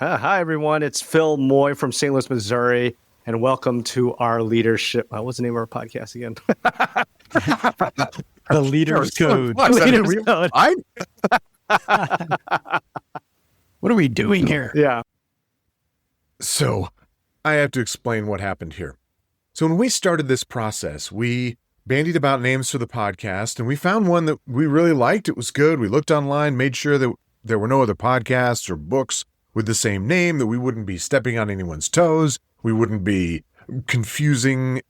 Hi, everyone. It's Phil Moy from St. Louis, Missouri, and welcome to our leadership. What's the name of our podcast again? The Leader's Code. Leader's Code. What are we doing here? Yeah. So I have to explain what happened here. So when we started this process, we bandied about names for the podcast, and we found one that we really liked. It was good. We looked online, made sure that there were no other podcasts or books with the same name, that we wouldn't be stepping on anyone's toes. We wouldn't be confusing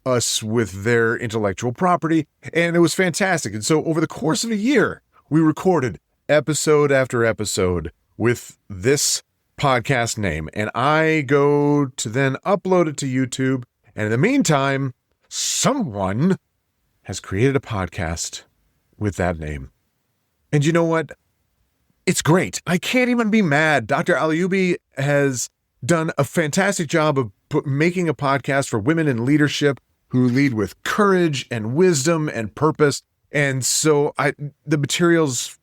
us with their intellectual property. And it was fantastic. And so over the course of a year, we recorded episode after episode with this podcast name. And I go to then upload it to YouTube. And in the meantime, someone has created a podcast with that name. And you know what? It's great. I can't even be mad. Dr. Aliubi has done a fantastic job of making a podcast for women in leadership who lead with courage and wisdom and purpose. And so the material's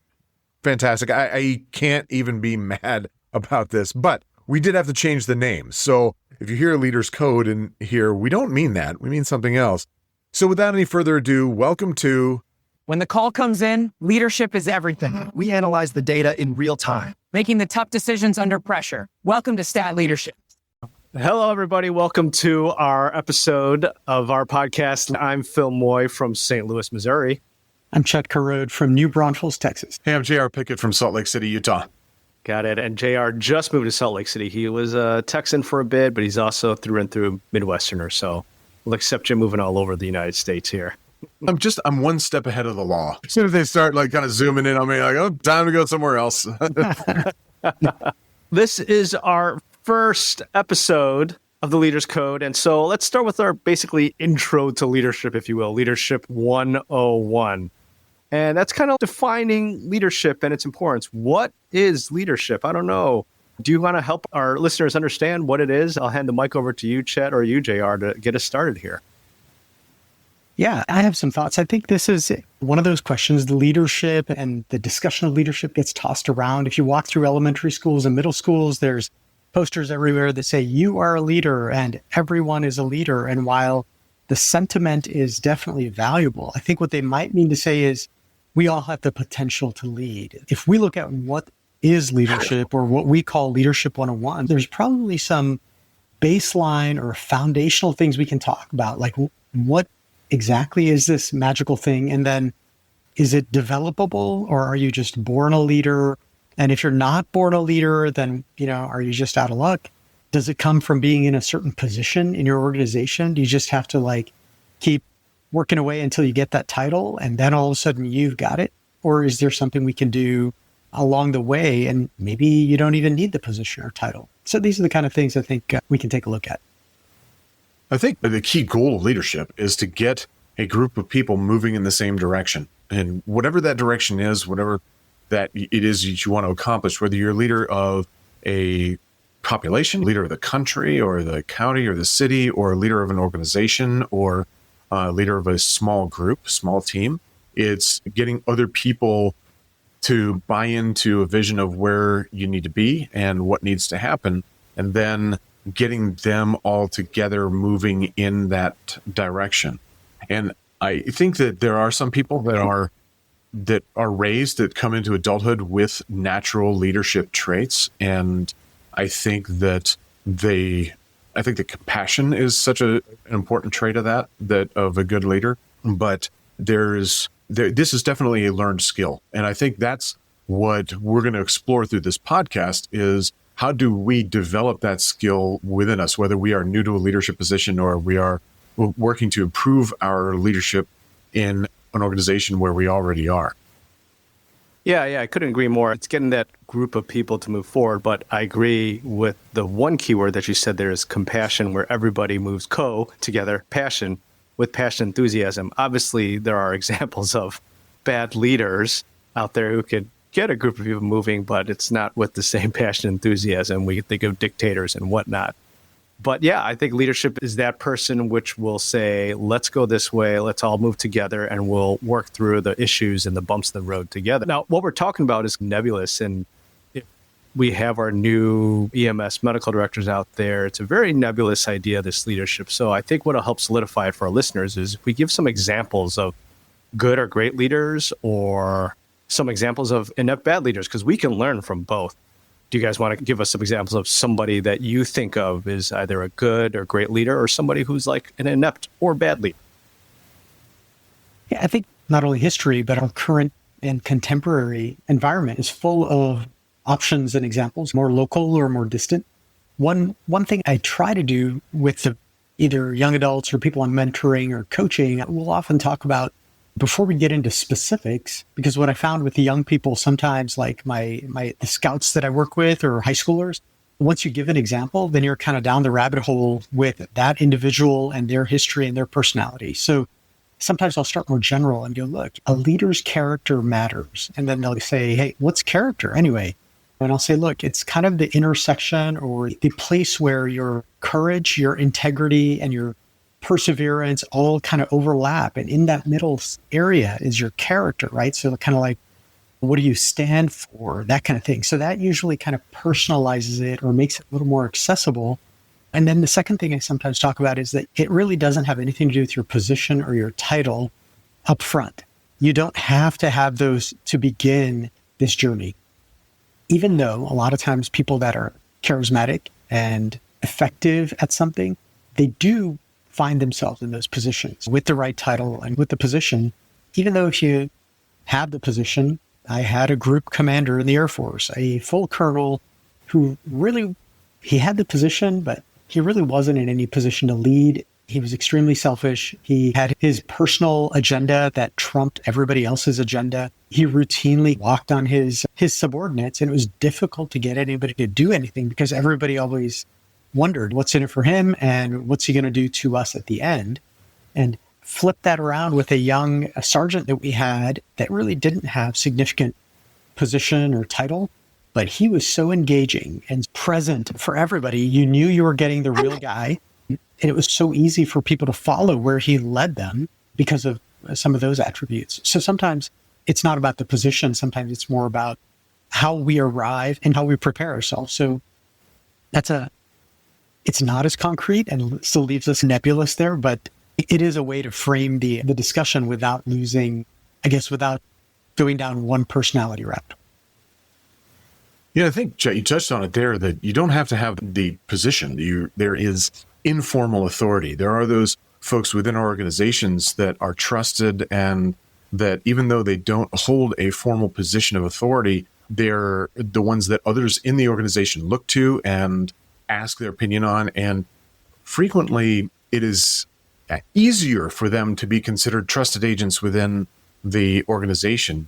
fantastic. I can't even be mad about this, but we did have to change the name. So if you hear Leader's Code in here, we don't mean that. We mean something else. So without any further ado, welcome to... When the call comes in, leadership is everything. We analyze the data in real time, Making the tough decisions under pressure. Welcome to Stat Leadership. Hello, everybody. Welcome to our episode of our podcast. I'm Phil Moy from St. Louis, Missouri. I'm Chetan Kharod from New Braunfels, Texas. Hey, I'm JR Pickett from Salt Lake City, Utah. Got it. And JR just moved to Salt Lake City. He was a Texan for a bit, but he's also through and through Midwesterner. So we'll accept you moving all over the United States here. I'm one step ahead of the law. As soon as they start kind of zooming in on me, oh, time to go somewhere else. This is our first episode of the Leader's Code. And so let's start with our basically intro to leadership, if you will, Leadership 101. And that's kind of defining leadership and its importance. What is leadership? I don't know. Do you want to help our listeners understand what it is? I'll hand the mic over to you, Chet, or you, JR, to get us started here. Yeah, I have some thoughts. I think this is one of those questions. The leadership and the discussion of leadership gets tossed around. If you walk through elementary schools and middle schools, there's posters everywhere that say, you are a leader and everyone is a leader. And while the sentiment is definitely valuable, I think what they might mean to say is we all have the potential to lead. If we look at what is leadership or what we call Leadership 101, there's probably some baseline or foundational things we can talk about, like what exactly is this magical thing? And then is it developable, or are you just born a leader? And if you're not born a leader, then, are you just out of luck? Does it come from being in a certain position in your organization? Do you just have to keep working away until you get that title and then all of a sudden you've got it? Or is there something we can do along the way and maybe you don't even need the position or title? So these are the kind of things I think we can take a look at. I think the key goal of leadership is to get a group of people moving in the same direction. And whatever that direction is, whatever that it is that you want to accomplish, whether you're a leader of a population, leader of the country or the county or the city, or a leader of an organization, or a leader of a small group, small team, it's getting other people to buy into a vision of where you need to be and what needs to happen, and then getting them all together moving in that direction. And I think that there are some people that are raised, that come into adulthood with natural leadership traits. And I think that compassion is such an important trait of that of a good leader. But this is definitely a learned skill. And I think that's what we're going to explore through this podcast is, how do we develop that skill within us, whether we are new to a leadership position or we are working to improve our leadership in an organization where we already are? Yeah, I couldn't agree more. It's getting that group of people to move forward, but I agree with the one keyword that you said there is compassion, where everybody moves together, passion, with passion, enthusiasm. Obviously, there are examples of bad leaders out there who could get a group of people moving, but it's not with the same passion and enthusiasm. We think of dictators and whatnot. But yeah, I think leadership is that person which will say, let's go this way, let's all move together, and we'll work through the issues and the bumps in the road together. Now, what we're talking about is nebulous, and we have our new EMS medical directors out there. It's a very nebulous idea, this leadership. So I think what'll help solidify it for our listeners is if we give some examples of good or great leaders or some examples of inept bad leaders, because we can learn from both. Do you guys want to give us some examples of somebody that you think of as either a good or great leader or somebody who's like an inept or bad leader? Yeah, I think not only history, but our current and contemporary environment is full of options and examples, more local or more distant. One thing I try to do with either young adults or people I'm mentoring or coaching, we'll often talk about before we get into specifics, because what I found with the young people, sometimes like the scouts that I work with or high schoolers, once you give an example, then you're kind of down the rabbit hole with that individual and their history and their personality. So sometimes I'll start more general and go, look, a leader's character matters. And then they'll say, hey, what's character anyway? And I'll say, look, it's kind of the intersection or the place where your courage, your integrity, and your perseverance all kind of overlap. And in that middle area is your character, right? So kind of like, what do you stand for? That kind of thing. So that usually kind of personalizes it or makes it a little more accessible. And then the second thing I sometimes talk about is that it really doesn't have anything to do with your position or your title up front. You don't have to have those to begin this journey. Even though a lot of times people that are charismatic and effective at something, they do find themselves in those positions with the right title and with the position. Even though if you have the position, I had a group commander in the Air Force, a full colonel who really, he had the position, but he really wasn't in any position to lead. He was extremely selfish. He had his personal agenda that trumped everybody else's agenda. He routinely walked on his subordinates, and it was difficult to get anybody to do anything because everybody always wondered what's in it for him and what's he going to do to us at the end. And flip that around with a sergeant that we had that really didn't have significant position or title, but he was so engaging and present for everybody. You knew you were getting the real guy. And it was so easy for people to follow where he led them because of some of those attributes. So sometimes it's not about the position. Sometimes it's more about how we arrive and how we prepare ourselves. So it's not as concrete and still leaves us nebulous there, but it is a way to frame the discussion without without going down one personality route. Yeah, I think, Chet, you touched on it there, that you don't have to have the position. There is informal authority. There are those folks within our organizations that are trusted and that even though they don't hold a formal position of authority, they're the ones that others in the organization look to and ask their opinion on. And frequently it is easier for them to be considered trusted agents within the organization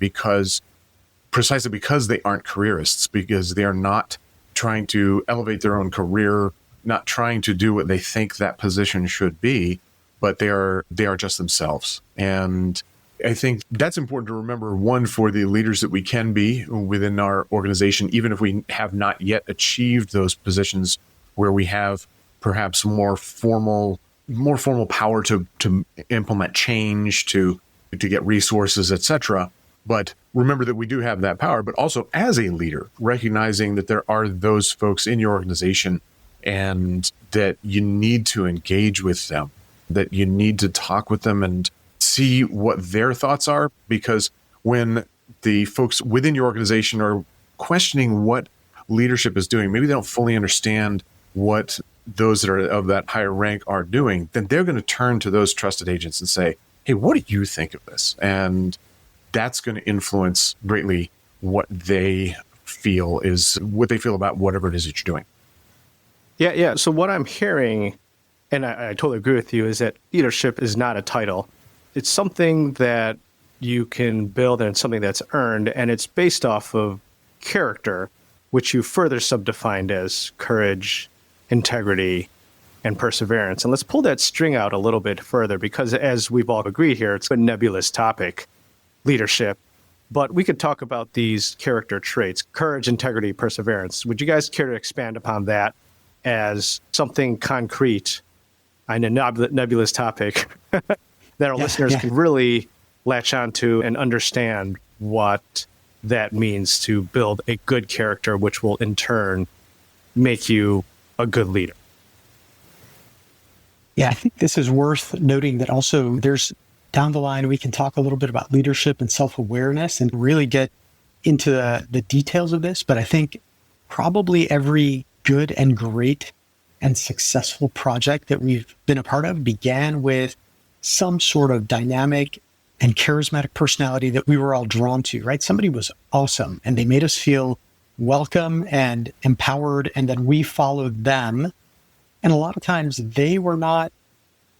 precisely because they aren't careerists, because they are not trying to elevate their own career, not trying to do what they think that position should be, but they are just themselves. And I think that's important to remember, one, for the leaders that we can be within our organization, even if we have not yet achieved those positions where we have perhaps more formal power to implement change, to get resources, etc. But remember that we do have that power, but also as a leader, recognizing that there are those folks in your organization and that you need to engage with them, that you need to talk with them and see what their thoughts are. Because when the folks within your organization are questioning what leadership is doing, maybe they don't fully understand what those that are of that higher rank are doing, then they're going to turn to those trusted agents and say, hey, what do you think of this? And that's going to influence greatly what they feel about whatever it is that you're doing. Yeah. So what I'm hearing, and I totally agree with you, is that leadership is not a title. It's something that you can build and something that's earned, and it's based off of character, which you further subdefined as courage, integrity, and perseverance. And let's pull that string out a little bit further, because as we've all agreed here, it's a nebulous topic, leadership, but we could talk about these character traits, courage, integrity, perseverance. Would you guys care to expand upon that as something concrete on a nebulous topic that our listeners can really latch onto and understand what that means to build a good character, which will in turn make you a good leader. Yeah, I think this is worth noting that also there's down the line, we can talk a little bit about leadership and self-awareness and really get into the details of this. But I think probably every good and great and successful project that we've been a part of began with some sort of dynamic and charismatic personality that we were all drawn to, right? Somebody was awesome and they made us feel welcome and empowered, and then we followed them. And a lot of times they were not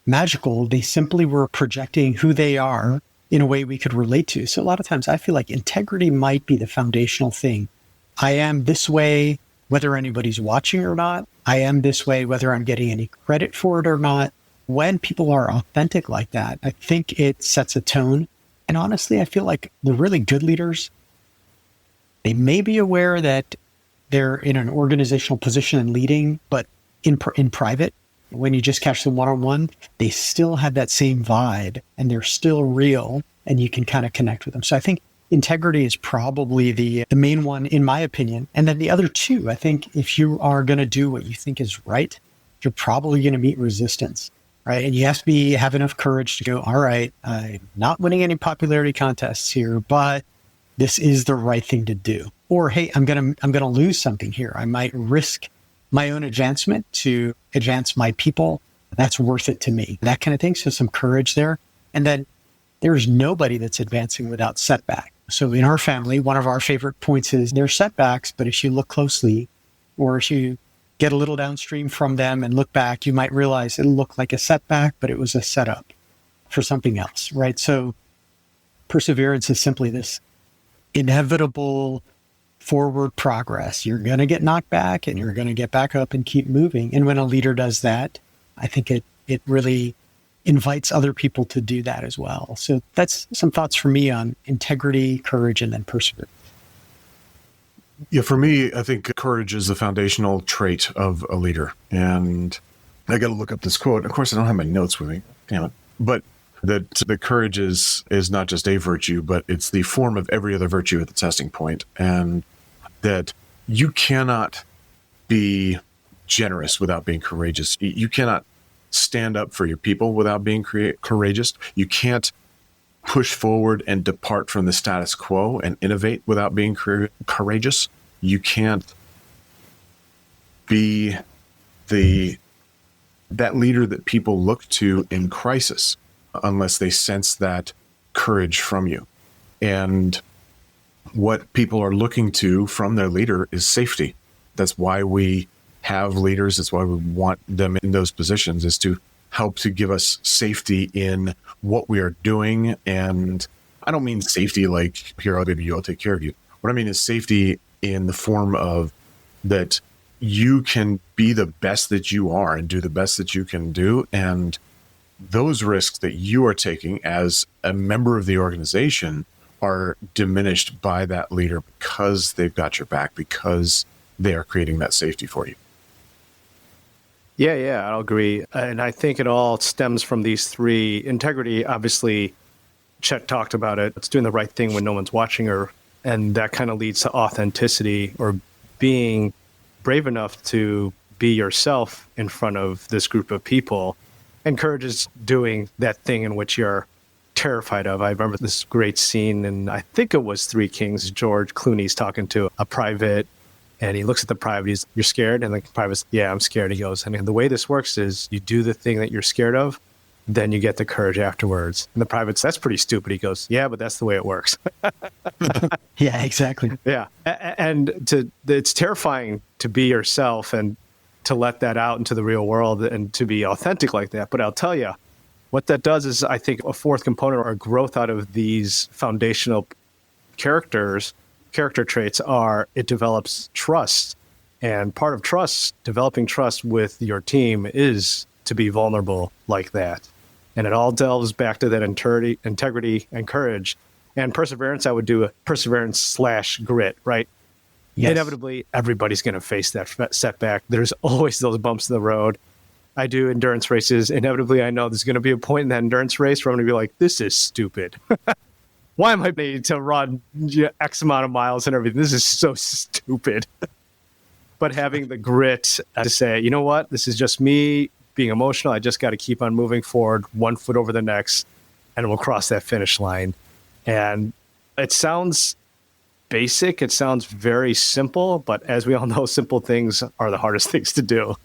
magical. They simply were projecting who they are in a way we could relate to. So a lot of times I feel like integrity might be the foundational thing. I am this way, whether anybody's watching or not. I am this way, whether I'm getting any credit for it or not. When people are authentic like that, I think it sets a tone. And honestly, I feel like the really good leaders, they may be aware that they're in an organizational position and leading, but in private, when you just catch them one-on-one, they still have that same vibe and they're still real and you can kind of connect with them. So I think integrity is probably the main one, in my opinion. And then the other two, I think if you are going to do what you think is right, you're probably going to meet resistance, right? And you have to have enough courage to go, all right, I'm not winning any popularity contests here, but this is the right thing to do. Or, hey, I'm going to lose something here. I might risk my own advancement to advance my people. That's worth it to me. That kind of thing. So some courage there. And then there's nobody that's advancing without setback. So in our family, one of our favorite points is there's setbacks, but if you look closely or if you get a little downstream from them and look back, you might realize it looked like a setback, but it was a setup for something else, right? So perseverance is simply this inevitable forward progress. You're going to get knocked back and you're going to get back up and keep moving. And when a leader does that, I think it really invites other people to do that as well. So that's some thoughts for me on integrity, courage, and then perseverance. Yeah, for me, I think courage is the foundational trait of a leader. And I got to look up this quote. Of course, I don't have my notes with me. Damn it. But that the courage is not just a virtue, but it's the form of every other virtue at the testing point. And that you cannot be generous without being courageous. You cannot stand up for your people without being courageous. You can't push forward and depart from the status quo and innovate without being courageous. You can't be that leader that people look to in crisis unless they sense that courage from you. And what people are looking to from their leader is safety. That's why we have leaders. That's why we want them in those positions, is to help to give us safety in what we are doing. And I don't mean safety like, here, I'll take care of you. What I mean is safety in the form of that you can be the best that you are and do the best that you can do. And those risks that you are taking as a member of the organization are diminished by that leader because they've got your back, because they are creating that safety for you. Yeah, I'll agree. And I think it all stems from these three. Integrity, obviously, Chet talked about it. It's doing the right thing when no one's watching, and that kind of leads to authenticity, or being brave enough to be yourself in front of this group of people. And courage is doing that thing in which you're terrified of. I remember this great scene, and I think it was Three Kings. George Clooney's talking to a private, and he looks at the private. You're scared? And the private's, yeah, I'm scared. He goes, and the way this works is you do the thing that you're scared of, then you get the courage afterwards. And the private's, that's pretty stupid. He goes, yeah, but that's the way it works. Yeah, exactly. Yeah. And it's terrifying to be yourself and to let that out into the real world and to be authentic like that. But I'll tell you, what that does is, I think, a fourth component or growth out of these foundational character traits are it develops trust. And part of trust, developing trust with your team, is to be vulnerable like that. And it all delves back to that integrity and courage. And perseverance, I would do a perseverance/grit, right? Yes. Inevitably, everybody's going to face that setback. There's always those bumps in the road. I do endurance races. Inevitably, I know there's going to be a point in that endurance race where I'm going to be like, this is stupid. why am I made to run X amount of miles and everything? This is so stupid. But having the grit to say, you know what, this is just me being emotional. I just got to keep on moving forward, one foot over the next, and we'll cross that finish line. And it sounds basic. It sounds very simple, but as we all know, simple things are the hardest things to do.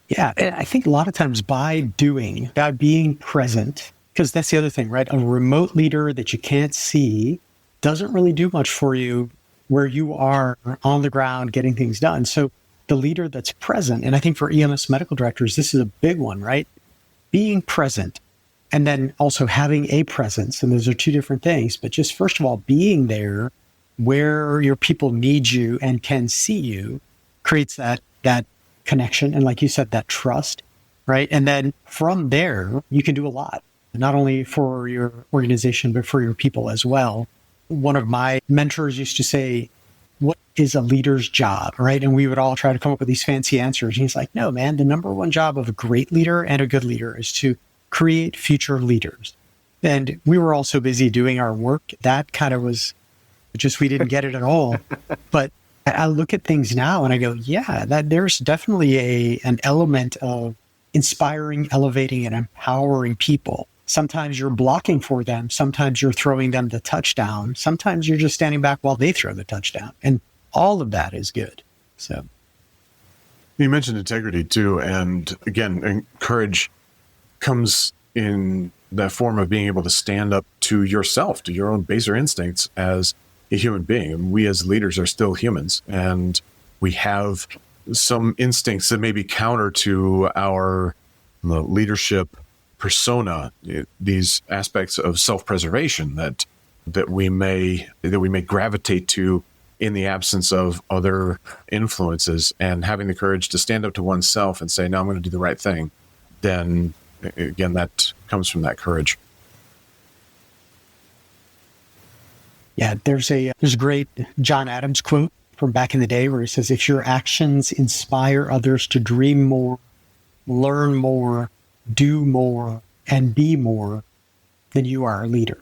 Yeah, and I think a lot of times by being present, because that's the other thing, right? A remote leader that you can't see doesn't really do much for you where you are on the ground getting things done. So the leader that's present, and I think for EMS medical directors, this is a big one, right? Being present and then also having a presence. And those are two different things. But just first of all, being there where your people need you and can see you creates that connection. And like you said, that trust, right? And then from there, you can do a lot, not only for your organization, but for your people as well. One of my mentors used to say, what is a leader's job, right? And we would all try to come up with these fancy answers. And he's like, no, man, the number one job of a great leader and a good leader is to create future leaders. And we were all so busy doing our work. That kind of was just, we didn't get it at all. But I look at things now and I go, yeah, that there's definitely an element of inspiring, elevating, and empowering people. Sometimes you're blocking for them. Sometimes you're throwing them the touchdown. Sometimes you're just standing back while they throw the touchdown. And all of that is good. So you mentioned integrity too. And again, courage comes in the form of being able to stand up to yourself, to your own baser instincts as a human being. And we as leaders are still humans, and we have some instincts that may be counter to our leadership persona, these aspects of self-preservation that we may gravitate to in the absence of other influences. And having the courage to stand up to oneself and say, no, I'm going to do the right thing, then again, that comes from that courage. Yeah, there's a great John Adams quote from back in the day where he says, if your actions inspire others to dream more, learn more, do more, and be more, then you are a leader.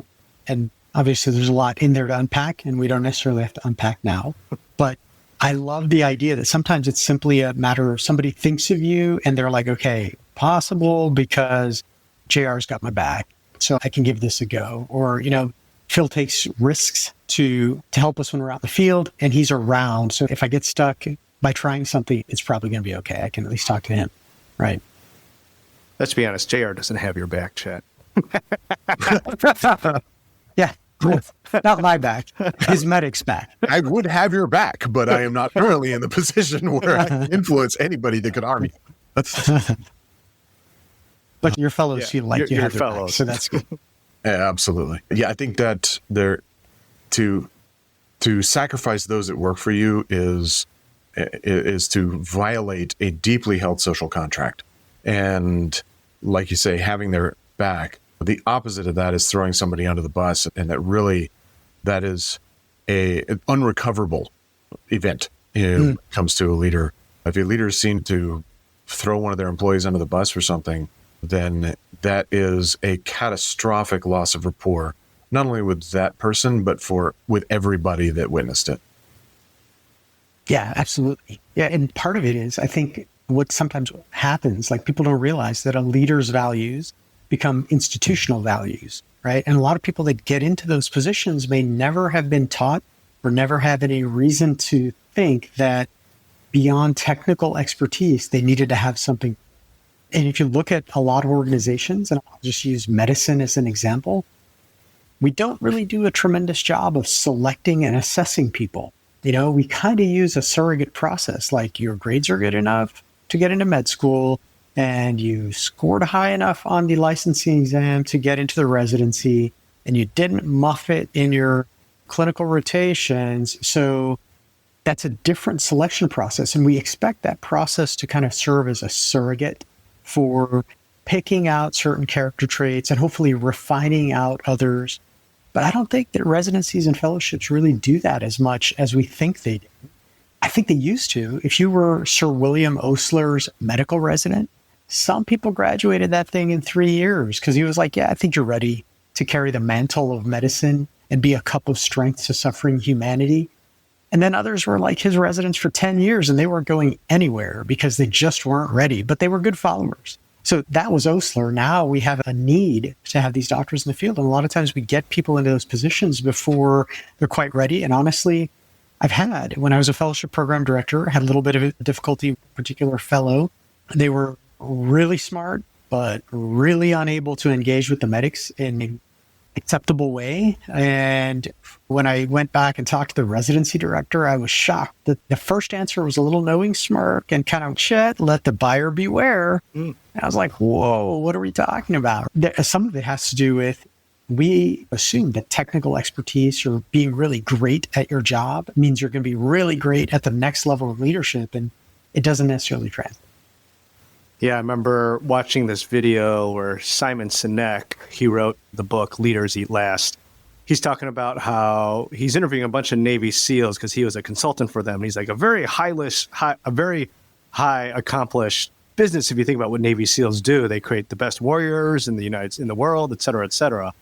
And obviously there's a lot in there to unpack, and we don't necessarily have to unpack now. But I love the idea that sometimes it's simply a matter of somebody thinks of you and they're like, okay, possible because JR's got my back, so I can give this a go. Or, Phil takes risks to help us when we're out in the field, and he's around. So if I get stuck by trying something, it's probably going to be okay. I can at least talk to him. Right. Let's be honest, JR doesn't have your back, Chet. Yeah. Not my back. His medic's back. I would have your back, but I am not currently in the position where I can influence anybody that could harm you. But your fellows feel like you have their fellows. back, so that's good. Yeah, absolutely. Yeah, I think that to sacrifice those that work for you is to violate a deeply held social contract. And like you say, having their back. The opposite of that is throwing somebody under the bus, and that is an unrecoverable event when it comes to a leader. If a leader is seen to throw one of their employees under the bus for something, then that is a catastrophic loss of rapport, not only with that person, but with everybody that witnessed it. Yeah, absolutely. Yeah, and part of it is, I think, what sometimes happens, like people don't realize that a leader's values become institutional values, right? And a lot of people that get into those positions may never have been taught or never have any reason to think that beyond technical expertise, they needed to have something. And if you look at a lot of organizations, and I'll just use medicine as an example, we don't really do a tremendous job of selecting and assessing people. We kind of use a surrogate process, like your grades are good enough to get into med school, and you scored high enough on the licensing exam to get into the residency, and you didn't muff it in your clinical rotations. So that's a different selection process. And we expect that process to kind of serve as a surrogate for picking out certain character traits and hopefully refining out others. But I don't think that residencies and fellowships really do that as much as we think they do. I think they used to. If you were Sir William Osler's medical resident, some people graduated that thing in 3 years because he was like, yeah, I think you're ready to carry the mantle of medicine and be a cup of strength to suffering humanity. And then others were like his residents for 10 years and they weren't going anywhere because they just weren't ready, but they were good followers. So that was Osler. Now we have a need to have these doctors in the field. And a lot of times we get people into those positions before they're quite ready. And honestly, I've had, when I was a fellowship program director, I had a little bit of difficulty with a particular fellow. They were really smart, but really unable to engage with the medics in an acceptable way. And when I went back and talked to the residency director, I was shocked that the first answer was a little knowing smirk and kind of, Chet, let the buyer beware. And I was like, whoa, what are we talking about? Some of it has to do with, we assume that technical expertise or being really great at your job means you're going to be really great at the next level of leadership. And it doesn't necessarily translate. Yeah, I remember watching this video where Simon Sinek, he wrote the book Leaders Eat Last. He's talking about how he's interviewing a bunch of Navy SEALs because he was a consultant for them. And he's like a very high accomplished business. If you think about what Navy SEALs do, they create the best warriors in the world, et cetera, et cetera.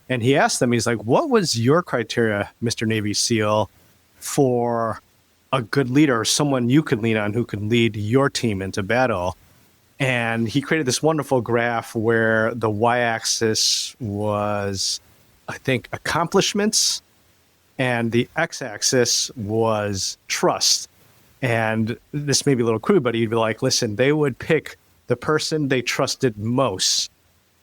And he asked them, he's like, what was your criteria, Mr. Navy SEAL, for a good leader, or someone you could lean on who could lead your team into battle? And he created this wonderful graph where the y-axis was, I think, accomplishments, and the x-axis was trust. And this may be a little crude, but he'd be like, listen, they would pick the person they trusted most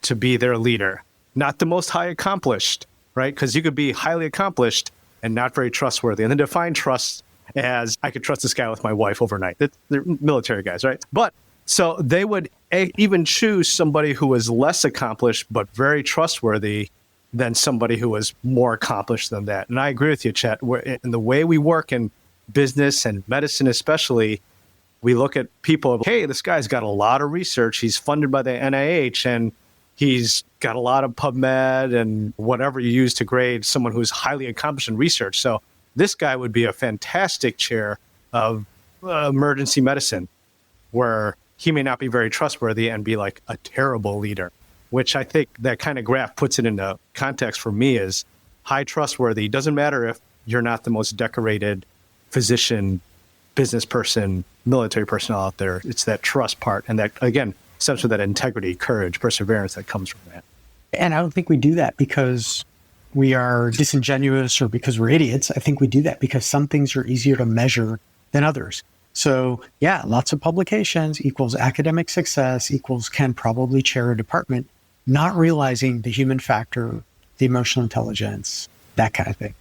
to be their leader, not the most high accomplished, right? Because you could be highly accomplished and not very trustworthy. And then define trust as, I could trust this guy with my wife overnight. They're military guys, right? But so they would even choose somebody who was less accomplished but very trustworthy than somebody who was more accomplished than that. And I agree with you, Chet. In the way we work in business and medicine especially, we look at people, hey, this guy's got a lot of research. He's funded by the NIH, and he's got a lot of PubMed and whatever you use to grade someone who's highly accomplished in research. So this guy would be a fantastic chair of emergency medicine, where he may not be very trustworthy and be like a terrible leader, which I think that kind of graph puts it into context for me is high trustworthy. Doesn't matter if you're not the most decorated physician, business person, military personnel out there. It's that trust part. And that, again, stems from that integrity, courage, perseverance that comes from that. And I don't think we do that because we are disingenuous or because we're idiots. I think we do that because some things are easier to measure than others. So yeah, lots of publications equals academic success equals can probably chair a department, not realizing the human factor, the emotional intelligence, that kind of thing.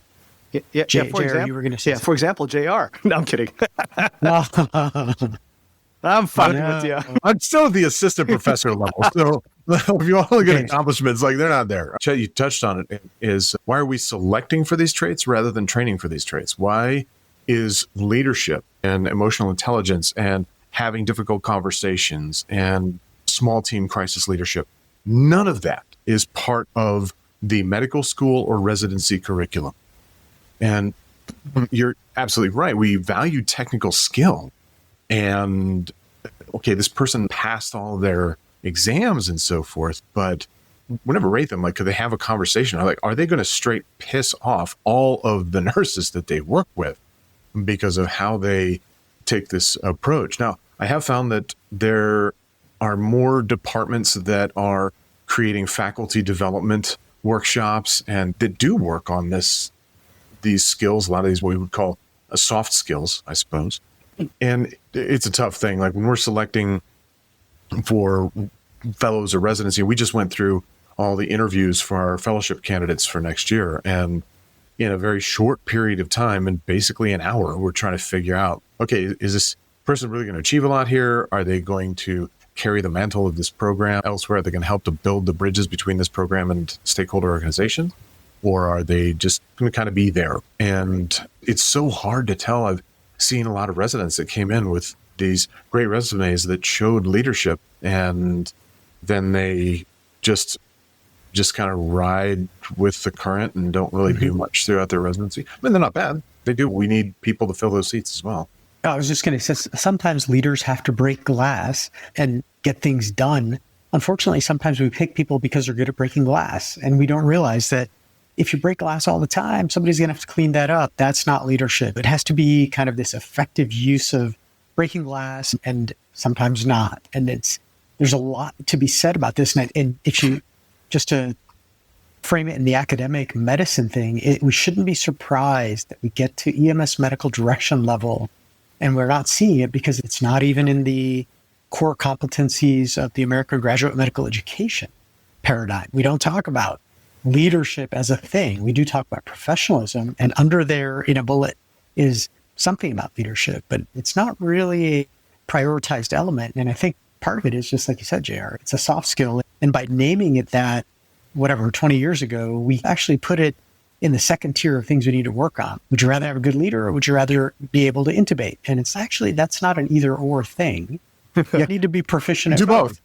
Yeah, for example, you were going to say for example, JR. No, I'm kidding. I'm fucking with you. I'm still at the assistant professor level. So if you all look at accomplishments, like they're not there. Chet, you touched on it, is why are we selecting for these traits rather than training for these traits? Why is leadership and emotional intelligence and having difficult conversations and small team crisis leadership, none of that is part of the medical school or residency curriculum. And you're absolutely right. We value technical skill. And okay, this person passed all their exams and so forth, but we never rate them. Like, could they have a conversation? Are they going to straight piss off all of the nurses that they work with because of how they take this approach? Now, I have found that there are more departments that are creating faculty development workshops and that do work on these skills. A lot of these, what we would call soft skills, I suppose. And it's a tough thing. Like when we're selecting for fellows or residency, we just went through all the interviews for our fellowship candidates for next year. And in a very short period of time, in basically an hour, we're trying to figure out, okay, is this person really going to achieve a lot here? Are they going to carry the mantle of this program elsewhere? Are they going to help to build the bridges between this program and stakeholder organizations? Or are they just going to kind of be there? And it's so hard to tell. I've seen a lot of residents that came in with these great resumes that showed leadership, and then they just kind of ride with the current and don't really do much throughout their residency. I mean, they're not bad. They do. We need people to fill those seats as well. I was just going to say, sometimes leaders have to break glass and get things done unfortunately, sometimes we pick people because they're good at breaking glass, and we don't realize that if you break glass all the time, somebody's going to have to clean that up. That's not leadership. It has to be kind of this effective use of breaking glass, and sometimes not. And there's a lot to be said about this. And if you, just to frame it in the academic medicine thing, we shouldn't be surprised that we get to EMS medical direction level and we're not seeing it because it's not even in the core competencies of the American graduate medical education paradigm. We don't talk about leadership as a thing. We do talk about professionalism, and under there in a bullet is something about leadership, but it's not really a prioritized element. And I think part of it is just like you said, JR, it's a soft skill. And by naming it that, 20 years ago, we actually put it in the second tier of things we need to work on. Would you rather have a good leader, or would you rather be able to intubate? And it's actually, that's not an either or thing. You need to be proficient at Do both.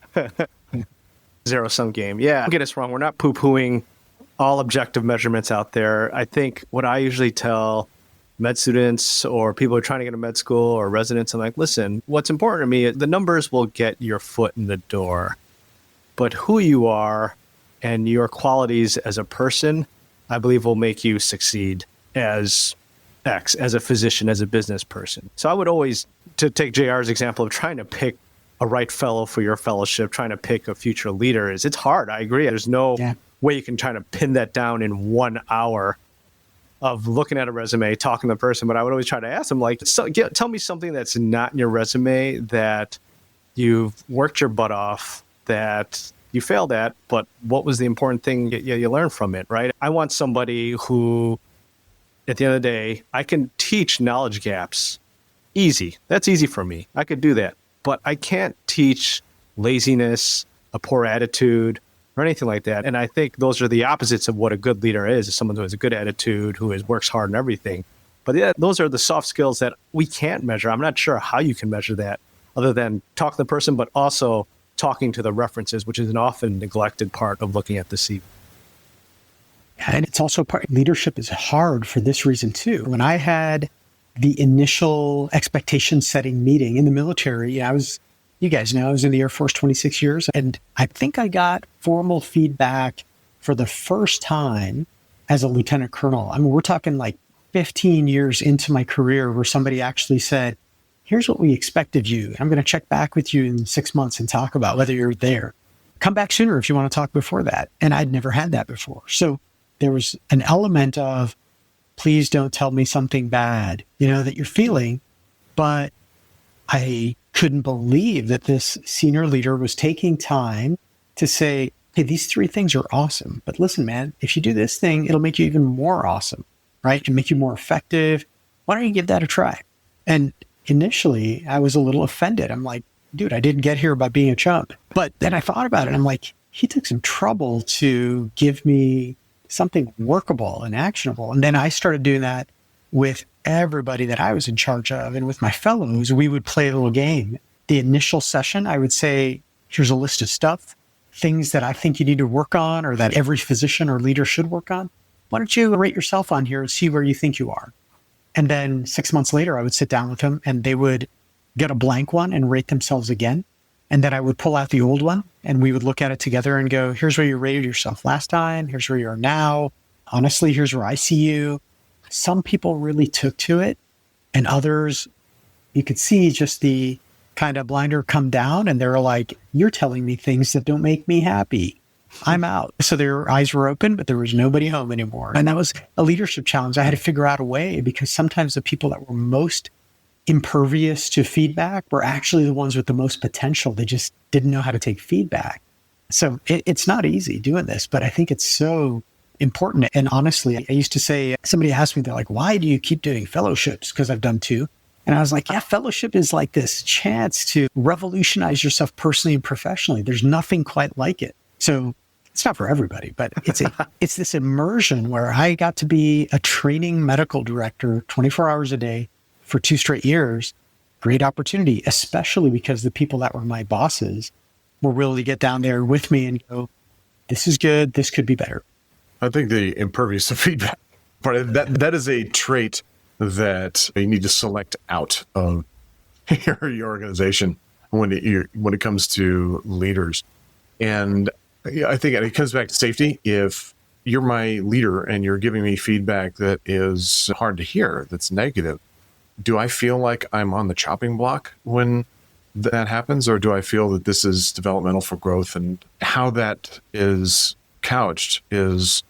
Zero-sum game. Yeah, don't get us wrong. We're not poo-pooing all objective measurements out there. I think what I usually tell med students or people who are trying to get to med school or residents, I'm like, listen, what's important to me, the numbers will get your foot in the door, but who you are and your qualities as a person, I believe will make you succeed as X, as a physician, as a business person. So I would always, to take JR's example of trying to pick a right fellow for your fellowship, trying to pick a future leader, it's hard. I agree. There's no way you can try to pin that down in 1 hour of looking at a resume, talking to the person. But I would always try to ask them, like, tell me something that's not in your resume that you've worked your butt off, that you failed at, but what was the important thing you learned from it, right? I want somebody who, at the end of the day, I can teach knowledge gaps. Easy. That's easy for me. I could do that. But I can't teach laziness, a poor attitude, or anything like that. And I think those are the opposites of what a good leader is someone who has a good attitude, who works hard and everything. But yeah, those are the soft skills that we can't measure. I'm not sure how you can measure that other than talk to the person, but also talking to the references, which is an often neglected part of looking at the CV. And it's also leadership is hard for this reason too. When I had the initial expectation setting meeting in the military, you guys know, I was in the Air Force 26 years, and I think I got formal feedback for the first time as a lieutenant colonel. I mean, we're talking like 15 years into my career where somebody actually said, here's what we expect of you. I'm going to check back with you in 6 months and talk about whether you're there. Come back sooner if you want to talk before that. And I'd never had that before. So there was an element of, please don't tell me something bad, that you're feeling. But I couldn't believe that this senior leader was taking time to say, hey, these 3 things are awesome. But listen, man, if you do this thing, it'll make you even more awesome, right? And make you more effective. Why don't you give that a try? And initially, I was a little offended. I'm like, dude, I didn't get here by being a chump. But then I thought about it. I'm like, he took some trouble to give me something workable and actionable. And then I started doing that with everybody that I was in charge of. And with my fellows, we would play a little game. The initial session, I would say, here's a list of stuff, things that I think you need to work on or that every physician or leader should work on. Why don't you rate yourself on here and see where you think you are? And then 6 months later, I would sit down with them and they would get a blank one and rate themselves again. And then I would pull out the old one and we would look at it together and go, here's where you rated yourself last time. Here's where you are now. Honestly, here's where I see you. Some people really took to it, and others, you could see just the kind of blinder come down and they're like, you're telling me things that don't make me happy. I'm out. So their eyes were open, but there was nobody home anymore. And that was a leadership challenge. I had to figure out a way, because sometimes the people that were most impervious to feedback were actually the ones with the most potential. They just didn't know how to take feedback. So it's not easy doing this, but I think it's so important. And honestly, I used to say, somebody asked me, they're like, why do you keep doing fellowships? Because I've done 2. And I was like, yeah, fellowship is like this chance to revolutionize yourself personally and professionally. There's nothing quite like it. So it's not for everybody, but it's this immersion where I got to be a training medical director 24 hours a day for 2 straight years. Great opportunity, especially because the people that were my bosses were willing to get down there with me and go, this is good, this could be better. I think the impervious to feedback part, that is a trait that you need to select out of your organization when it comes to leaders. And I think it comes back to safety. If you're my leader and you're giving me feedback that is hard to hear, that's negative, do I feel like I'm on the chopping block when that happens? Or do I feel that this is developmental for growth? And how that is couched is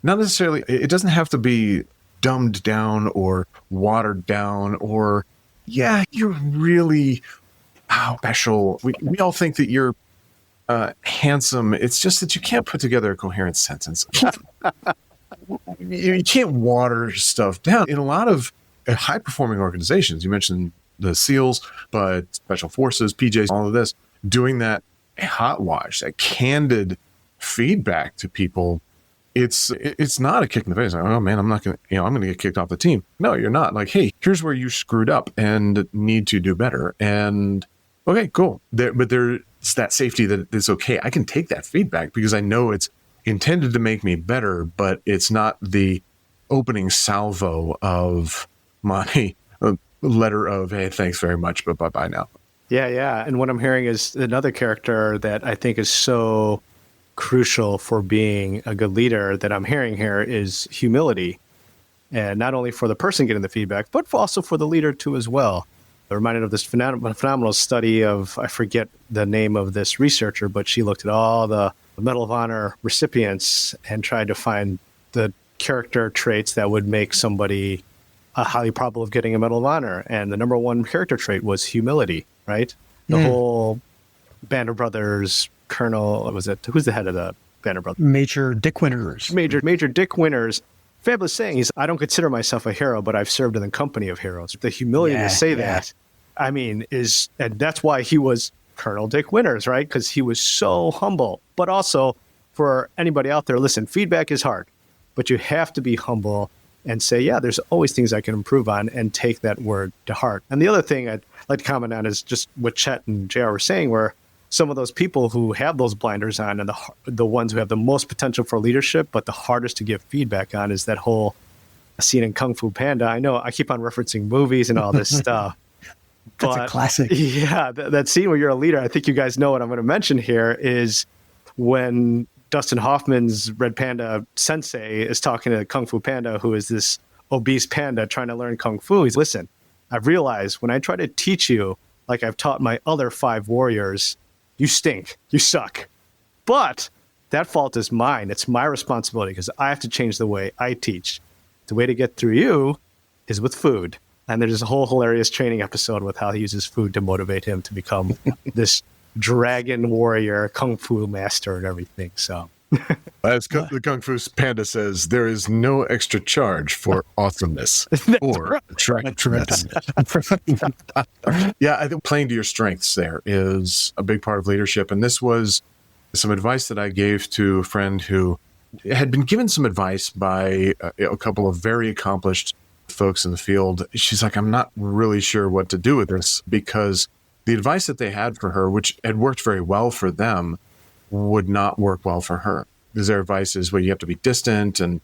not necessarily, it doesn't have to be dumbed down or watered down or, yeah, you're really special. We all think that you're handsome. It's just that you can't put together a coherent sentence. You can't water stuff down. In a lot of high-performing organizations, you mentioned the SEALs, but Special Forces, PJs, all of this, doing that hot wash, that candid feedback to people, it's not a kick in the face. Like, oh man, I'm not going to, I'm going to get kicked off the team. No, you're not. Like, hey, here's where you screwed up and need to do better. And okay, cool. But there's that safety that it's okay. I can take that feedback because I know it's intended to make me better, but it's not the opening salvo of my letter of, hey, thanks very much, but bye-bye now. Yeah. And what I'm hearing is another character that I think is so crucial for being a good leader that I'm hearing here is humility. And not only for the person getting the feedback, but also for the leader too as well. I'm reminded of this phenomenal study of, I forget the name of this researcher, but she looked at all the Medal of Honor recipients and tried to find the character traits that would make somebody highly probable of getting a Medal of Honor. And the number one character trait was humility, right? The whole Band of Brothers Colonel, who's the head of the Band of Brothers? Major Dick Winters. Major Dick Winters. Fabulous saying. I don't consider myself a hero, but I've served in the company of heroes. The humility to say that, I mean, and that's why he was Colonel Dick Winters, right? Because he was so humble. But also, for anybody out there, listen, feedback is hard, but you have to be humble and say, yeah, there's always things I can improve on, and take that word to heart. And the other thing I'd like to comment on is just what Chet and JR were saying, where some of those people who have those blinders on and the ones who have the most potential for leadership, but the hardest to give feedback on, is that whole scene in Kung Fu Panda. I know I keep on referencing movies and all this stuff. That's a classic. Yeah, that scene where you're a leader, I think you guys know what I'm going to mention here, is when Dustin Hoffman's Red Panda sensei is talking to Kung Fu Panda, who is this obese panda trying to learn Kung Fu. He's, listen, I've realized when I try to teach you like I've taught my other 5 warriors, you stink, you suck. But that fault is mine. It's my responsibility because I have to change the way I teach. The way to get through you is with food. And there's a whole hilarious training episode with how he uses food to motivate him to become this dragon warrior, Kung Fu master and everything. So, as the Kung Fu Panda says, there is no extra charge for awesomeness or attractiveness. Yeah, I think playing to your strengths there is a big part of leadership. And this was some advice that I gave to a friend who had been given some advice by a couple of very accomplished folks in the field. She's like, I'm not really sure what to do with this, because the advice that they had for her, which had worked very well for them, would not work well for her. Because their advice is, well, you have to be distant and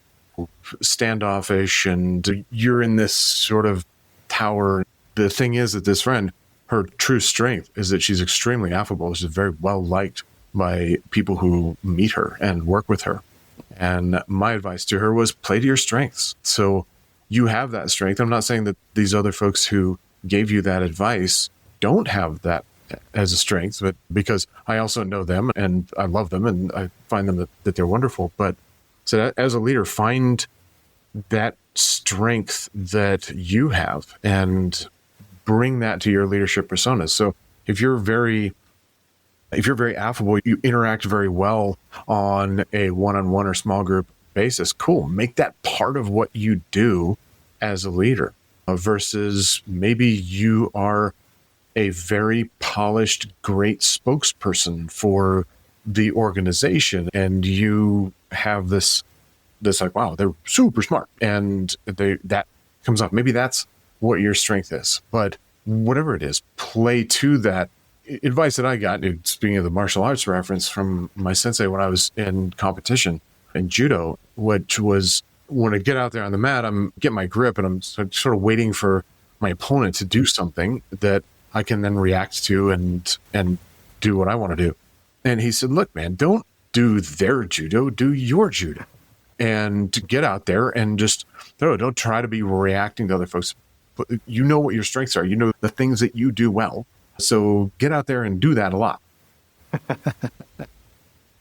standoffish, and you're in this sort of tower. The thing is that this friend, her true strength is that she's extremely affable. She's very well liked by people who meet her and work with her. And my advice to her was, play to your strengths. So you have that strength. I'm not saying that these other folks who gave you that advice don't have that as a strength, but because I also know them and I love them and I find them that they're wonderful. But so as a leader, find that strength that you have and bring that to your leadership persona. So if you're very affable, you interact very well on a one-on-one or small group basis, cool. Make that part of what you do as a leader versus maybe you are a very polished, great spokesperson for the organization and you have this like, wow, they're super smart. And that comes up. Maybe that's what your strength is. But whatever it is, play to that. Advice that I got, speaking of the martial arts reference from my sensei when I was in competition in judo, which was when I get out there on the mat, I'm getting my grip and I'm sort of waiting for my opponent to do something that I can then react to and do what I want to do. And he said, look, man, don't do their judo, do your judo. And to get out there and just don't try to be reacting to other folks. But you know what your strengths are. You know the things that you do well. So get out there and do that a lot.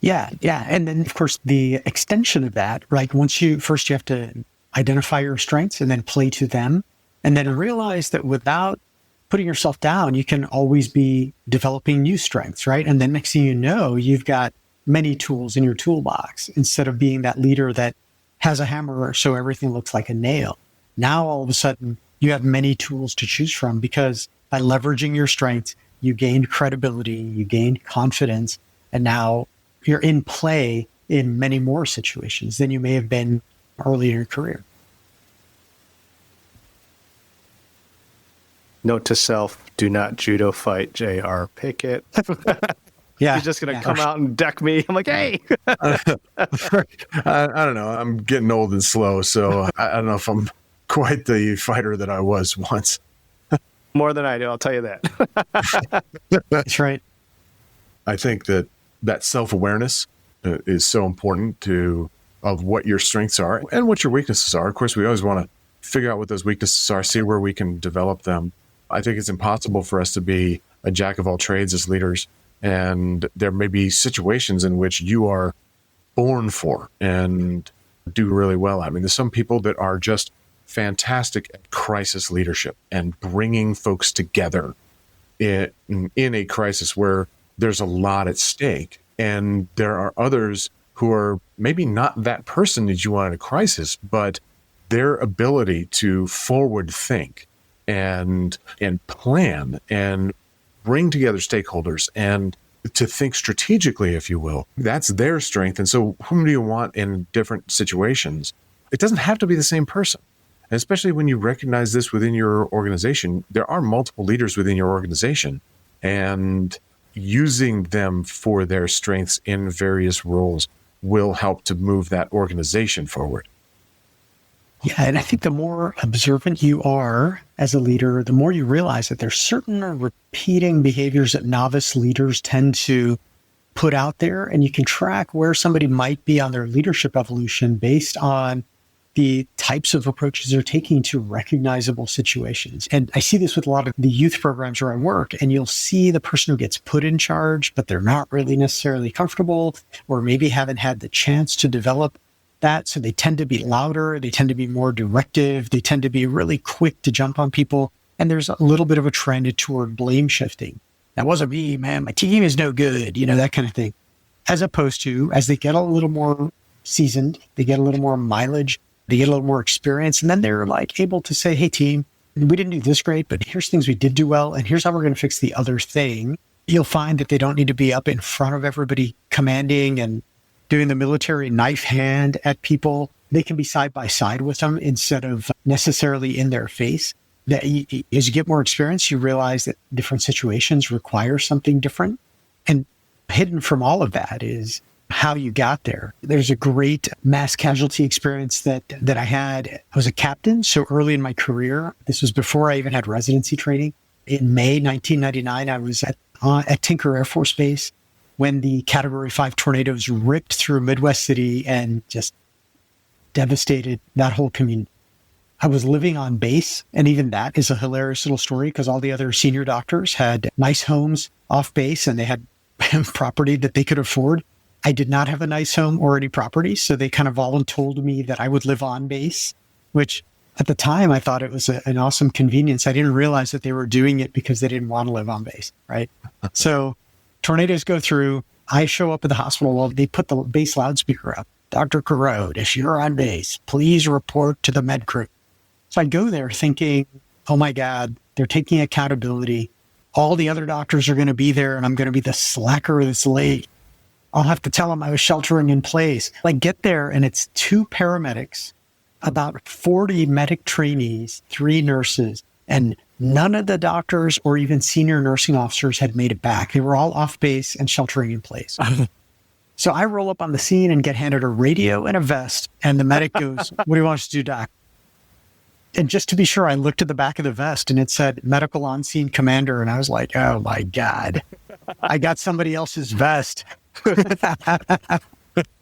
Yeah. And then, of course, the extension of that, right? First you have to identify your strengths and then play to them. And then realize that without putting yourself down, you can always be developing new strengths, right? And then next thing you know, you've got many tools in your toolbox instead of being that leader that has a hammer so everything looks like a nail. Now, all of a sudden, you have many tools to choose from because by leveraging your strengths, you gained credibility, you gained confidence, and now you're in play in many more situations than you may have been early in your career. Note to self, do not judo fight JR Pickett. Yeah. He's just going to come out and deck me. I'm like, hey. I don't know. I'm getting old and slow, so I don't know if I'm quite the fighter that I was once. More than I do, I'll tell you that. That's right. I think that self-awareness is so important of what your strengths are and what your weaknesses are. Of course, we always want to figure out what those weaknesses are, see where we can develop them. I think it's impossible for us to be a jack of all trades as leaders. And there may be situations in which you are born for and do really well at. I mean, there's some people that are just fantastic at crisis leadership and bringing folks together in a crisis where there's a lot at stake. And there are others who are maybe not that person that you want in a crisis, but their ability to forward think and plan and bring together stakeholders and to think strategically, if you will, that's their strength. And so whom do you want in different situations? It doesn't have to be the same person. And especially when you recognize this within your organization, there are multiple leaders within your organization, and using them for their strengths in various roles will help to move that organization forward. Yeah, and I think the more observant you are as a leader, the more you realize that there's certain repeating behaviors that novice leaders tend to put out there, and you can track where somebody might be on their leadership evolution based on the types of approaches they're taking to recognizable situations. And I see this with a lot of the youth programs where I work, and you'll see the person who gets put in charge, but they're not really necessarily comfortable, or maybe haven't had the chance to develop that. So they tend to be louder. They tend to be more directive. They tend to be really quick to jump on people. And there's a little bit of a trend toward blame shifting. That wasn't me, man. My team is no good, that kind of thing. As opposed to, as they get a little more seasoned, they get a little more mileage, they get a little more experience, and then they're like able to say, hey, team, we didn't do this great, but here's things we did do well, and here's how we're going to fix the other thing. You'll find that they don't need to be up in front of everybody commanding and doing the military knife hand at people. They can be side by side with them instead of necessarily in their face. That as you get more experience, you realize that different situations require something different. And hidden from all of that is how you got there. There's a great mass casualty experience that I had. I was a captain so early in my career. This was before I even had residency training. In May 1999, I was at Tinker Air Force Base when the Category 5 tornadoes ripped through Midwest City and just devastated that whole community. I was living on base, and even that is a hilarious little story because all the other senior doctors had nice homes off base and they had property that they could afford. I did not have a nice home or any property, so they kind of voluntold me that I would live on base, which at the time I thought it was an awesome convenience. I didn't realize that they were doing it because they didn't want to live on base, right? So tornadoes go through. I show up at the hospital. Well, they put the base loudspeaker up. Dr. Kharod, if you're on base, please report to the med crew. So I go there thinking, oh my God, they're taking accountability. All the other doctors are going to be there and I'm going to be the slacker that's late. I'll have to tell them I was sheltering in place. Like get there and it's 2 paramedics, about 40 medic trainees, 3 nurses, and none of the doctors or even senior nursing officers had made it back. They were all off base and sheltering in place. So I roll up on the scene and get handed a radio and a vest. And the medic goes, what do you want us to do, doc? And just to be sure, I looked at the back of the vest and it said medical on scene commander. And I was like, oh my God. I got somebody else's vest.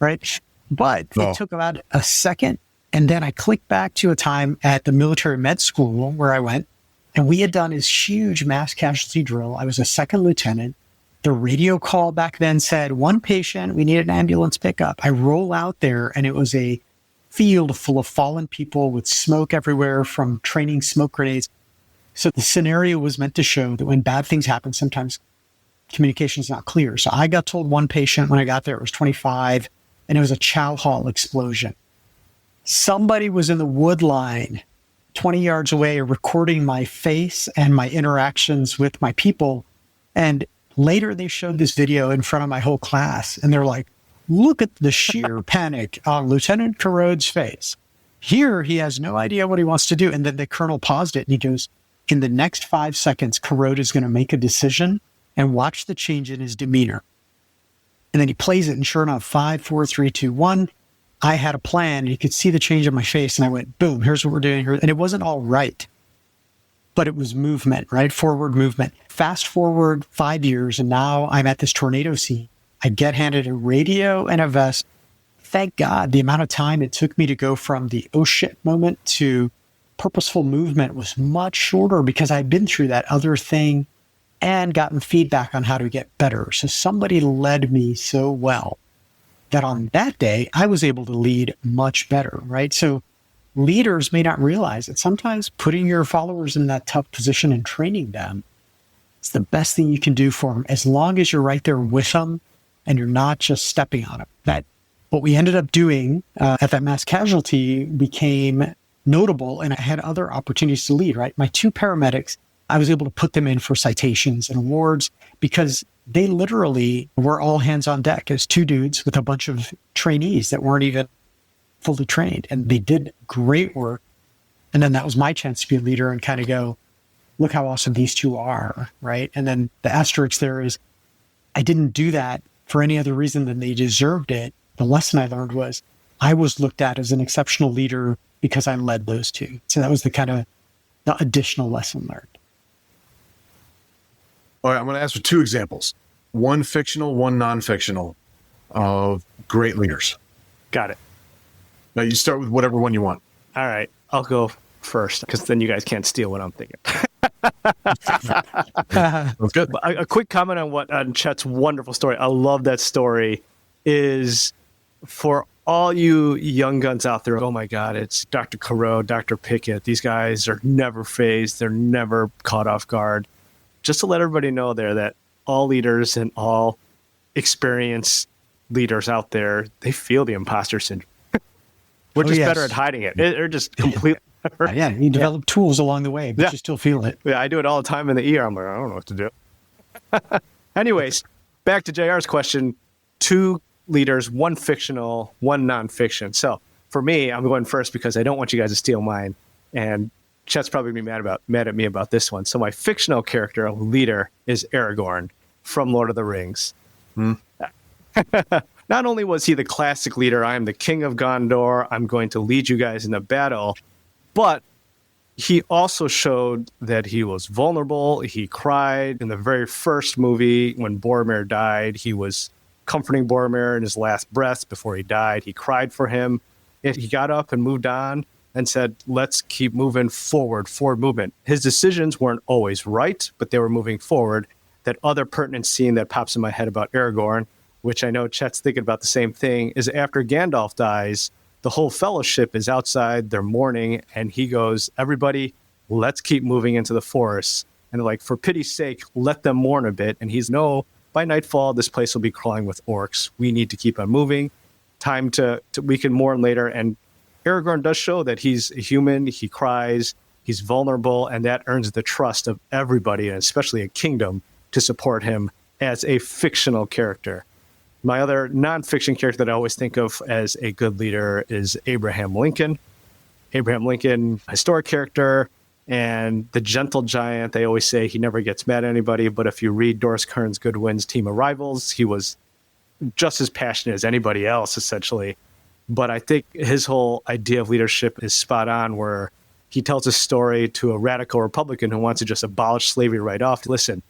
Right? But it took about a second. And then I clicked back to a time at the military med school where I went. And we had done this huge mass casualty drill. I was a second lieutenant. The radio call back then said, one patient, we need an ambulance pickup. I roll out there and it was a field full of fallen people with smoke everywhere from training smoke grenades. So the scenario was meant to show that when bad things happen, sometimes communication is not clear. So I got told one patient when I got there, it was 25, and it was a chow hall explosion. Somebody was in the wood line 20 yards away recording my face and my interactions with my people. And later they showed this video in front of my whole class. And they're like, look at the sheer panic on Lieutenant Kharod's face. Here, he has no idea what he wants to do. And then the colonel paused it and he goes, in the next 5 seconds, Kharod is going to make a decision and watch the change in his demeanor. And then he plays it. And sure enough, 5, 4, 3, 2, 1. I had a plan. You could see the change in my face. And I went, boom, here's what we're doing here. And it wasn't all right, but it was movement, right? Forward movement. Fast forward 5 years. And now I'm at this tornado scene. I get handed a radio and a vest. Thank God the amount of time it took me to go from the oh shit moment to purposeful movement was much shorter because I'd been through that other thing and gotten feedback on how to get better. So somebody led me so well that on that day, I was able to lead much better, right? So leaders may not realize that sometimes putting your followers in that tough position and training them is the best thing you can do for them, as long as you're right there with them and you're not just stepping on them. That what we ended up doing at that mass casualty became notable, and I had other opportunities to lead, right? My 2 paramedics, I was able to put them in for citations and awards because they literally were all hands on deck as 2 dudes with a bunch of trainees that weren't even fully trained. And they did great work. And then that was my chance to be a leader and kind of go, look how awesome these 2 are, right? And then the asterisk there is, I didn't do that for any other reason than they deserved it. The lesson I learned was I was looked at as an exceptional leader because I led those 2. So that was the kind of the additional lesson learned. All right, I'm going to ask for 2 examples. One fictional, one non-fictional of great leaders. Got it. Now you start with whatever one you want. All right. I'll go first because then you guys can't steal what I'm thinking. That's good. A quick comment on Chet's wonderful story. I love that story. Is for all you young guns out there, oh my God, it's Dr. Kharod, Dr. Pickett. These guys are never phased. They're never caught off guard. Just to let everybody know there that all leaders and all experienced leaders out there, they feel the imposter syndrome. We're just better at hiding it. They're just completely. Yeah, you develop tools along the way, but you still feel it. Yeah, I do it all the time in the ER. I'm like, I don't know what to do. Anyways, back to JR's question. 2 leaders, one fictional, one nonfiction. So for me, I'm going first because I don't want you guys to steal mine. And Chet's probably going to be mad at me about this one. So my fictional character, leader, is Aragorn from Lord of the Rings. Not only was he the classic leader, I am the king of Gondor, I'm going to lead you guys in the battle, but he also showed that he was vulnerable. He cried in the very first movie when Boromir died. He was comforting Boromir in his last breaths before he died. He cried for him. He got up and moved on and said, let's keep moving forward movement. His decisions weren't always right, but they were moving forward. That other pertinent scene that pops in my head about Aragorn, which I know Chet's thinking about the same thing, is after Gandalf dies, the whole fellowship is outside, they're mourning, and he goes, everybody, let's keep moving into the forest. And they're like, for pity's sake, let them mourn a bit. And he's, no, by nightfall, this place will be crawling with orcs. We need to keep on moving. Time to we can mourn later. And Aragorn does show that he's a human, he cries, he's vulnerable, and that earns the trust of everybody, and especially a kingdom, to support him as a fictional character. My other nonfiction character that I always think of as a good leader is Abraham Lincoln. Abraham Lincoln, historic character, and the gentle giant. They always say he never gets mad at anybody, but if you read Doris Kearns Goodwin's Team of Rivals, he was just as passionate as anybody else, essentially. But I think his whole idea of leadership is spot on, where he tells a story to a radical Republican who wants to just abolish slavery right off. Listen,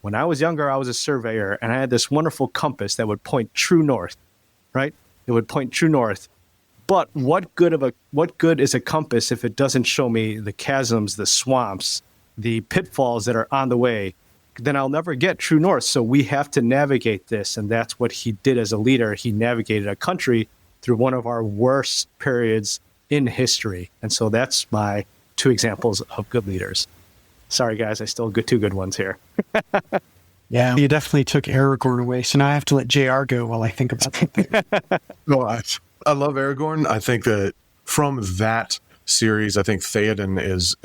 When I was younger, I was a surveyor, and I had this wonderful compass that would point true north, right? It would point true north. But what good is a compass if it doesn't show me the chasms, the swamps, the pitfalls that are on the way? Then I'll never get true north. So we have to navigate this, and that's what he did as a leader. He navigated a country through one of our worst periods in history. And so that's my 2 examples of good leaders. Sorry, guys, I still got 2 good ones here. Yeah, you definitely took Aragorn away. So now I have to let JR go while I think about something. No, I love Aragorn. I think that from that series, I think Theoden is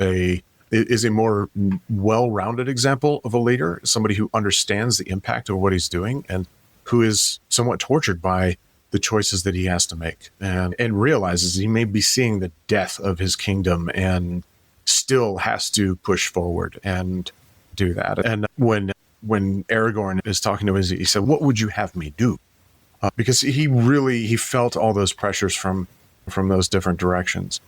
a more well-rounded example of a leader, somebody who understands the impact of what he's doing and who is somewhat tortured by the choices that he has to make and realizes he may be seeing the death of his kingdom and still has to push forward and do that. And when Aragorn is talking to him, he said, "What would you have me do?" Because he felt all those pressures from those different directions.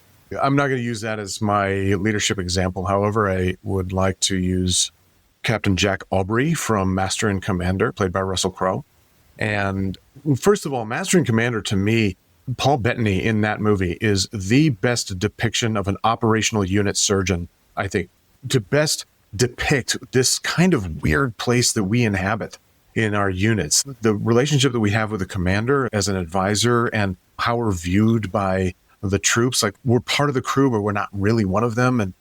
I'm not going to use that as my leadership example. However, I would like to use Captain Jack Aubrey from Master and Commander, played by Russell Crowe. And first of all, Master and Commander, to me, Paul Bettany in that movie is the best depiction of an operational unit surgeon, I think, to best depict this kind of weird place that we inhabit in our units. The relationship that we have with the commander as an advisor and how we're viewed by the troops, like we're part of the crew, but we're not really one of them.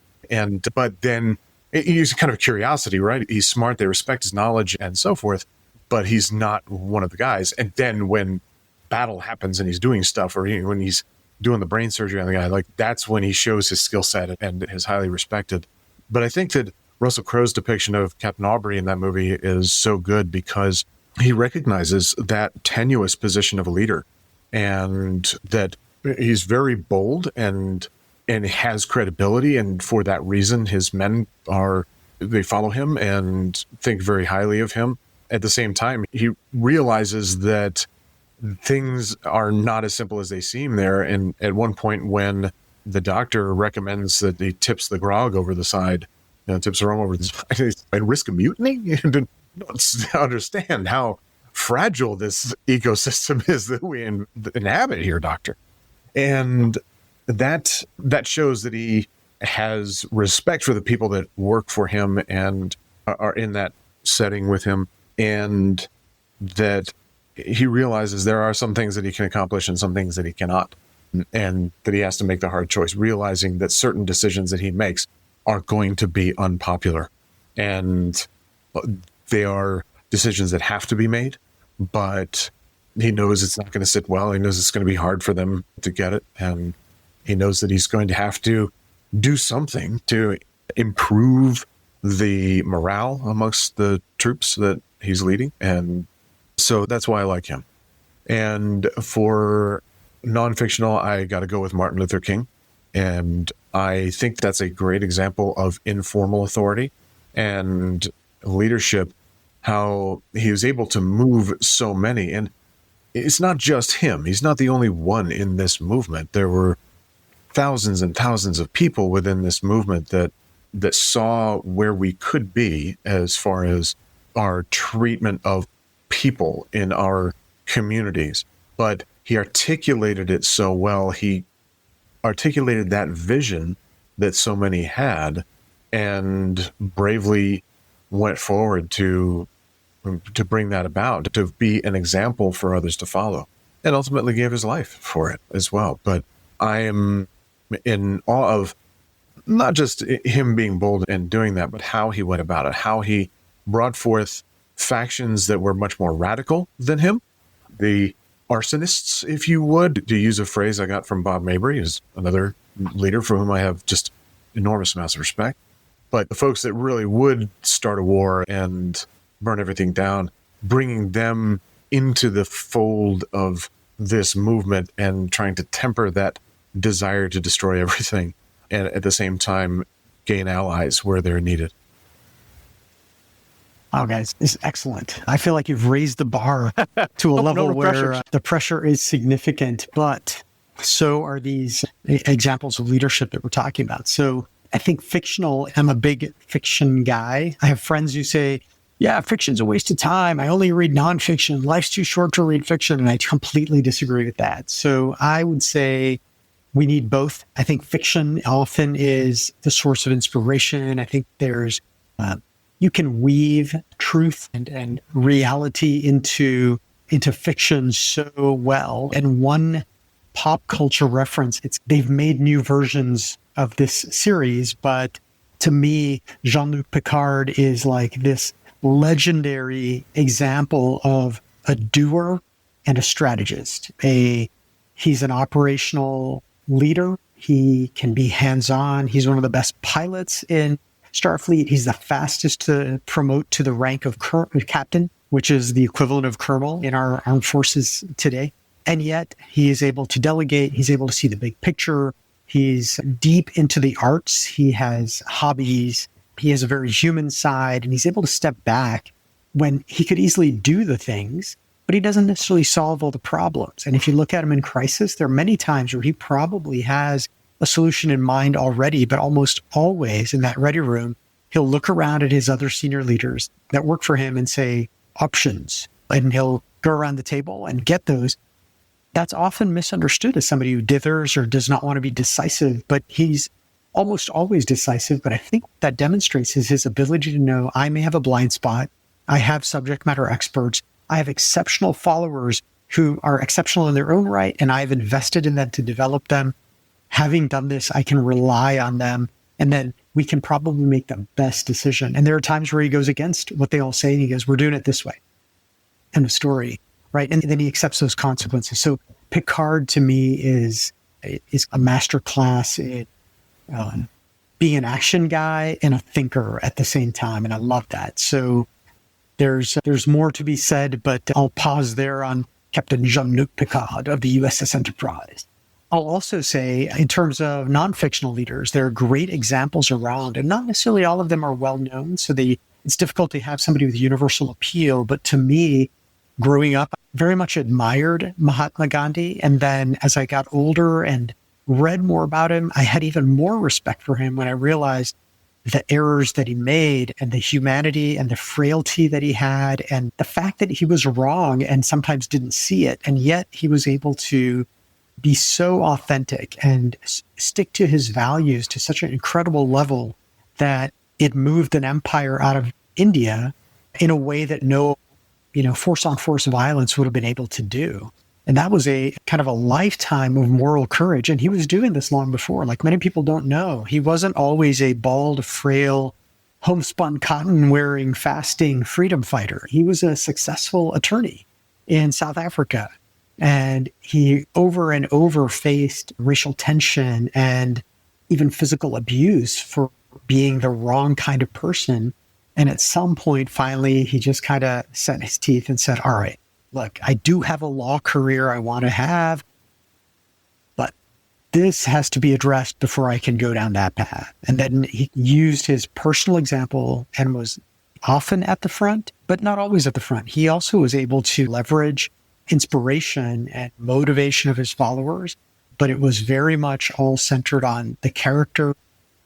But then he's kind of curiosity, right? He's smart. They respect his knowledge and so forth, but he's not one of the guys. And then when battle happens and he's doing stuff, or when he's doing the brain surgery on the guy, like that's when he shows his skill set and is highly respected. But I think that Russell Crowe's depiction of Captain Aubrey in that movie is so good because he recognizes that tenuous position of a leader and that he's very bold and has credibility. And for that reason, his men they follow him and think very highly of him. At the same time, he realizes that things are not as simple as they seem there. And at one point when the doctor recommends that he tips the grog over the side, tips the rum over the side, and risk a mutiny, you don't understand how fragile this ecosystem is that we inhabit here, Doctor. And that shows that he has respect for the people that work for him and are in that setting with him, and that he realizes there are some things that he can accomplish and some things that he cannot, and that he has to make the hard choice, realizing that certain decisions that he makes are going to be unpopular, and they are decisions that have to be made, but he knows it's not going to sit well. He knows it's going to be hard for them to get it, and he knows that he's going to have to do something to improve the morale amongst the troops that he's leading. And so that's why I like him. And for nonfictional, I got to go with Martin Luther King. And I think that's a great example of informal authority and leadership, how he was able to move so many. And it's not just him. He's not the only one in this movement. There were thousands and thousands of people within this movement that saw where we could be as far as our treatment of people in our communities. But he articulated it so well. He articulated that vision that so many had and bravely went forward to bring that about, to be an example for others to follow, and ultimately gave his life for it as well. But I am in awe of not just him being bold and doing that, but how he went about it, how he brought forth factions that were much more radical than him. The arsonists, if you would, to use a phrase I got from Bob Mabry, is another leader for whom I have just enormous amounts of respect. But the folks that really would start a war and burn everything down, bringing them into the fold of this movement and trying to temper that desire to destroy everything, and at the same time gain allies where they're needed. Oh, guys, this is excellent. I feel like you've raised the bar to a level where the pressure is significant, but so are these examples of leadership that we're talking about. So I think fictional, I'm a big fiction guy. I have friends who say yeah, fiction's a waste of time. I only read nonfiction. Life's too short to read fiction. And I completely disagree with that. So I would say we need both. I think fiction often is the source of inspiration. I think you can weave truth and reality into fiction so well. And one pop culture reference, they've made new versions of this series, but to me, Jean-Luc Picard is like this legendary example of a doer and a strategist. He's an operational leader. He can be hands-on. He's one of the best pilots in Starfleet. He's the fastest to promote to the rank of captain, which is the equivalent of colonel in our armed forces today. And yet he is able to delegate. He's able to see the big picture. He's deep into the arts. He has hobbies. He has a very human side, and he's able to step back when he could easily do the things, but he doesn't necessarily solve all the problems. And if you look at him in crisis, there are many times where he probably has a solution in mind already, but almost always in that ready room, he'll look around at his other senior leaders that work for him and say, options. And he'll go around the table and get those. That's often misunderstood as somebody who dithers or does not want to be decisive, but he's almost always decisive. But I think what that demonstrates is his ability to know I may have a blind spot. I have subject matter experts. I have exceptional followers who are exceptional in their own right, and I've invested in them to develop them. Having done this, I can rely on them, and then we can probably make the best decision. And there are times where he goes against what they all say, and he goes, we're doing it this way. End of story, right? And then he accepts those consequences. So Picard, to me, is a master class in being an action guy and a thinker at the same time. And I love that. So there's more to be said, but I'll pause there on Captain Jean-Luc Picard of the USS Enterprise. I'll also say, in terms of non-fictional leaders, there are great examples around, and not necessarily all of them are well known. So it's difficult to have somebody with universal appeal. But to me, growing up, I very much admired Mahatma Gandhi. And then as I got older and read more about him, I had even more respect for him when I realized the errors that he made and the humanity and the frailty that he had and the fact that he was wrong and sometimes didn't see it. And yet he was able to be so authentic and stick to his values to such an incredible level that it moved an empire out of India in a way that no, force on force violence would have been able to do. And that was a kind of a lifetime of moral courage. And he was doing this long before. Like many people don't know, he wasn't always a bald, frail, homespun cotton wearing, fasting freedom fighter. He was a successful attorney in South Africa. And he over and over faced racial tension and even physical abuse for being the wrong kind of person. And at some point, finally, he just kind of set his teeth and said, all right, look, I do have a law career I want to have, but this has to be addressed before I can go down that path. And then he used his personal example and was often at the front, but not always at the front. He also was able to leverage inspiration and motivation of his followers, but it was very much all centered on the character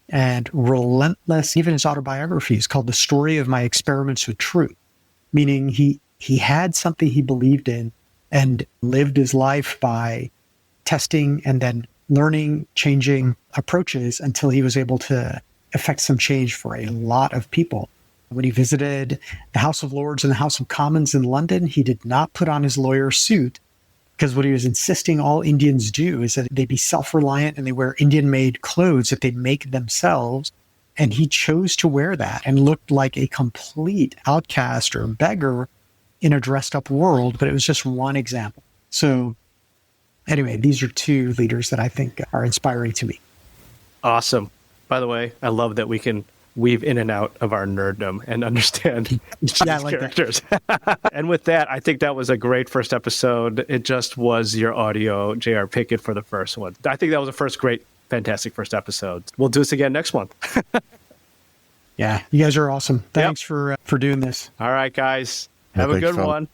and relentless. Even his autobiography is called The Story of My Experiments with Truth, meaning he had something he believed in and lived his life by testing and then learning, changing approaches until he was able to effect some change for a lot of people. When he visited the House of Lords and the House of Commons in London, he did not put on his lawyer's suit, because what he was insisting all Indians do is that they be self-reliant and they wear Indian-made clothes that they make themselves. And he chose to wear that and looked like a complete outcast or beggar in a dressed-up world, but it was just one example. So anyway, these are two leaders that I think are inspiring to me. Awesome. By the way, I love that we can weave in and out of our nerddom and understand these characters. And with that, I think that was a great first episode. It just was your audio, JR Pickett, for the first one. I think that was the first great, fantastic first episode. We'll do this again next month. Yeah, you guys are awesome. Thanks for doing this. All right, guys. Have a good one.